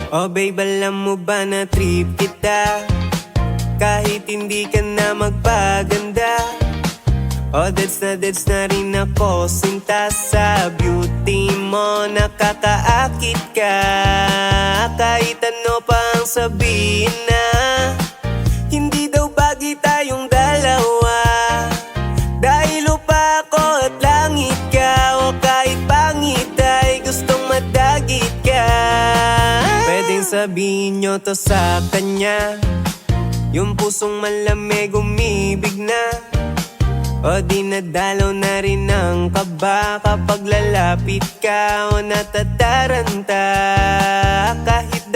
Oh babe, alam mo ba na trip kita kahit hindi ka na magpaganda. Oh that's na rin ako sinta sa beauty mo. Nakakaakit ka kahit ano pang sabihin na hindi daw bagay tayong dalawa. Dahil lupa ako at langit ka, o kahit pangit ay gustong madagit ka. Pwedeng sabihin nyo to sa kanya, yung pusong malamig umibig na. O dinadalaw na rin ang kaba kapag lalapit ka o natataranta. Kahit